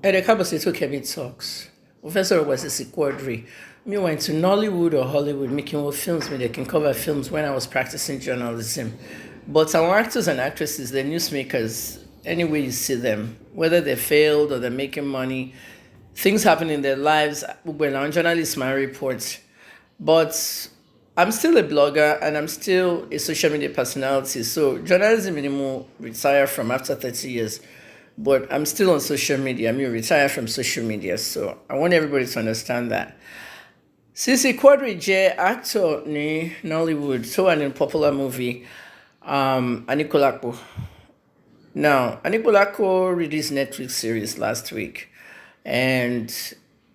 At the Kabasito Kemi talks, Professor was Sisi Quadri. Me went to Nollywood or Hollywood making more films, they can cover films when I was practicing journalism. But our actors and actresses, they're newsmakers, any way you see them, whether they failed or they're making money, things happen in their lives. Well, I'm journalists, my reports. But I'm still a blogger and I'm still a social media personality. So journalism anymore retire from after 30 years. But I'm still on social media. I mean, retired from social media. So I want everybody to understand that. Sisi Quadri J actor ni Nollywood, so an in popular movie, Anikulako. Now, Anikulako released Netflix series last week. And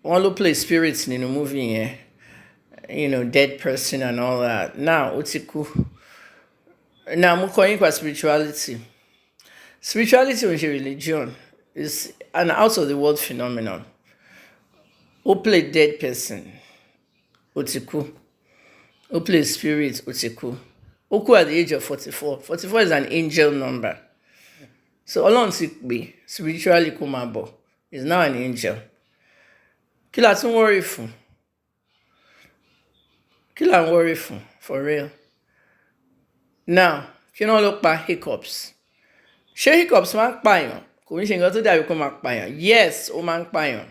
one who plays spirits in the movie, dead person and all that. Now, Utiku. Now, I'm calling for spirituality. Spirituality is a religion. It's an out of the world phenomenon. Who play dead person? Utiku. Who play spirit? Utiku. Oku at the age of 44. 44 is an angel number. So Olorun ti pe spiritually kumabo is now an angel. Kí la tún worry fún? Kí la ń worry fún? For real. Now, kí náà ló pa hiccups? Ṣé hiccups máa ń pààyàn? Kò ní ṣe nǹkan tó dàbí kó máa pààyàn. Yes, ó máa ń pààyàn.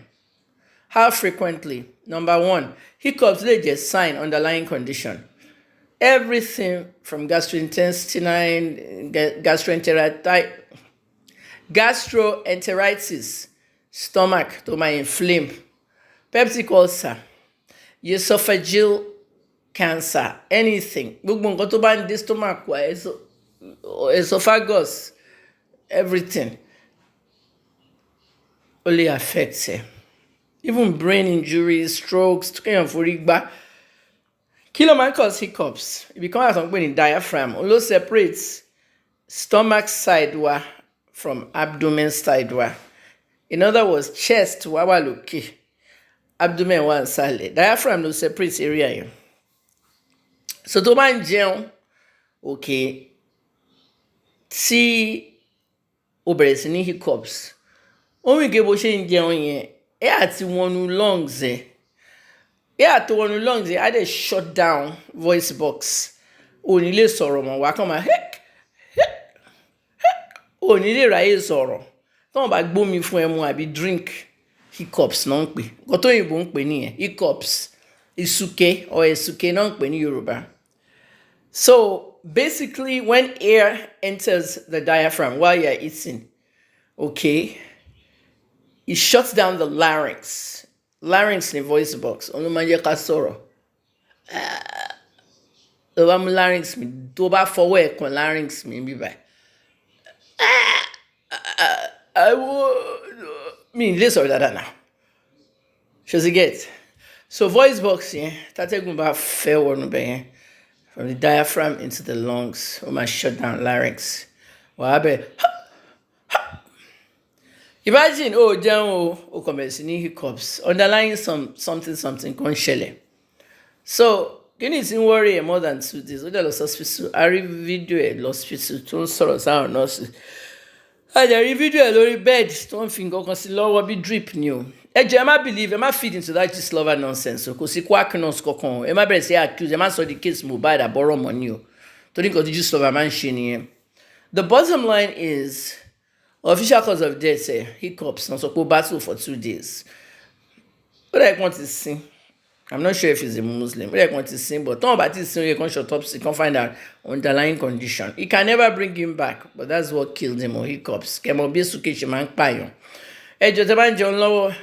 How frequently? Number one, hiccups lè jẹ́ sign underlying condition. Everything from gastrointestinal, gastroenteritis, stomach to my inflame, peptic ulcer, esophageal cancer, anything. Gbogbo nǹkan tó bá ń dé stomach wa, esophagus, everything only affects it. Even brain injuries, strokes, kéèyàn forí gbá. Kí ló máa ń cause hiccups? It becomes something in diaphragm. Ó separates stomach side wa from abdomen side wa. In other words, chest wa wà lókè, abdomen wà nísàlẹ̀. Diaphragm ló separate area yẹn. So tó bá ń jẹun, okay, tí ó bẹ̀rẹ̀ sí ní hiccups, ó rìn gé bó ṣe ń jẹun yẹn, àti wọnú lungs ẹ̀. Àti wọnú lungs ẹ̀, á dẹ̀ shut down voice box. Ò ní lè sọ̀rọ̀ mọ́, wá kàn máa ò ní lè ráyè sọ̀rọ̀. Tí wọ́n bá gbómi fún ẹ mu àbí drink, hiccups náà ń pè. Nǹkan tó òyìnbó ń pè nìyẹn, hiccups. Ìsúké or èsúké náà ń pè ní Yorùbá. So basically, when air enters the diaphragm while you're eating, okay, it shuts down the larynx. Larynx in the voice box. Ó ló máa ń jẹ́ ká sọ̀rọ̀. Tó bá mú larynx mi, tó bá fọwọ́ ẹ̀ kan larynx mi bí báyìí. Mi ì lè sọ̀rọ̀ dáadáa now. Ṣé o get? So voice box yẹn, tátẹ́gùn bá fẹ́ wọnú bẹ̀ yẹn, from the diaphragm into the lungs, ó máa shut down larynx. Wàá bẹ̀. Imagine, jẹun o kàn bẹ̀rẹ̀ sí ní hiccups, underlying something kan ṣẹlẹ̀. So, kí ni tí ń worry ẹ̀ more than 2 days? Ó dẹ̀ lọ hospital, a rí fídíò ẹ̀ lọ hospital tó ń sọ̀rọ̀ sáwọn nọ́ọ̀sì. A dẹ̀ rí fídíò ẹ̀ lórí bed tó ń fi nǹkan kan sí lọ́wọ́ bí drip ni o. Ẹ jẹ́ ẹ má believe, ẹ má feed into that gist lover nonsense o. Kò sí quack nurse kankan o. Ẹ má bẹ̀rẹ̀ sí accuse, ẹ má sọ the case Mohbad àbọ̀rọ̀ mọ́ ni o. Torí nǹkan tí gist lover máa ń ṣe nìyẹn. The bottom line is, official cause of death, hiccups, not so battle for 2 days. What I want to see, I'm not sure if he's a Muslim. What I want to see, but talk about this, you can shut up, you can find out underlying condition. It can never bring him back, but that's what killed him, or hiccups. Kemo bi suke she man payon. Ejo te ban jẹun lọ́wọ́,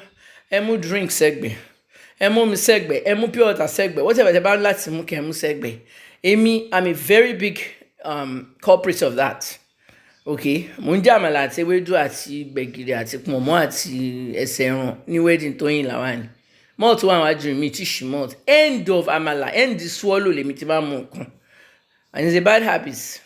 ẹ mú drink sẹ́gbẹ̀, ẹ mú mi sẹ́gbẹ̀, ẹ mú pure water sẹ́gbẹ̀. Whatever te ban láti mú kẹ́ mú sẹ́gbẹ̀. I'm a very big culprit of that. Okay, mo ń jẹ àmàlà àti ewédú àti gbẹ̀gìrì àti pọ̀nmọ́ àti ẹsẹ̀ ẹran ní wedding Tóyìn Lawani. Malt wà wájú mi tí ṣì malt. End of àmàlà, end swallow lèmi ti bá mú nǹkan. And it's a bad habit.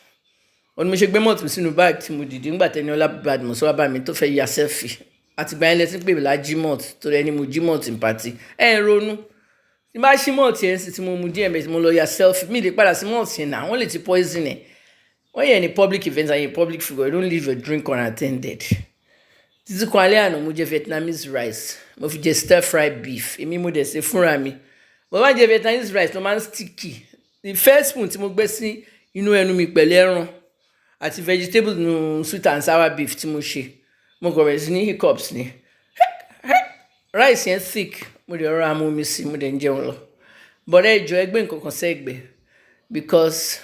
Òun mo ṣe gbé malt mi sínú bag tí mo dìde nígbà tẹ́ni ọlá bad mo sọ wá bá mi tó fẹ́ ya selfie. Àti gbà yẹn lẹ́sìn pé mi lá jí malt torí ẹni mo jí malt in party. Ẹ ń ronú. Tí bá ṣí malt yẹn sí tí mo mu díẹ̀ mẹ́tí mo lọ ya selfie. Mi lè padà sí malt yẹn náà, wọ́n lè ti poison ẹ̀. When you're in a public event and you're a public figure, you don't leave your drink unattended. títí kan alẹ́ àná mo jẹ Vietnamese rice, mo fi jẹ stir fried beef, èmi mo dẹ̀ ṣe fúnra mi. Mo máa ń jẹ Vietnamese rice tó máa ń sticky. The first spoon tí mo gbé sí inú ẹnu mi pẹ̀lú ẹran àti vegetable nù sweet and sour beef tí mo ṣe, mo kàn bẹ̀rẹ̀ sí ní hiccups ni. Rice yẹn thick, mo dẹ̀ rọra mu omi sí, mo dẹ̀ ń jẹun lọ. Bọ̀dá ẹjọ́ ẹgbẹ́ nǹkan kan sẹ́gbẹ̀ẹ́, because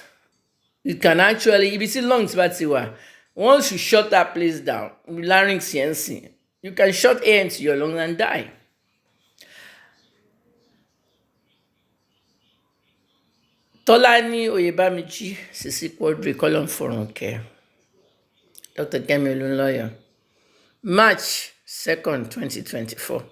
you can actually, ibi tí lungs bá ti wà, once you shut that place down, larynx yẹn sìn, you can shut air into your lungs and die. Tolani Oyebamiji, Sisi Quadri, column for care. Dr. Kemi lawyer. March 2nd, 2024.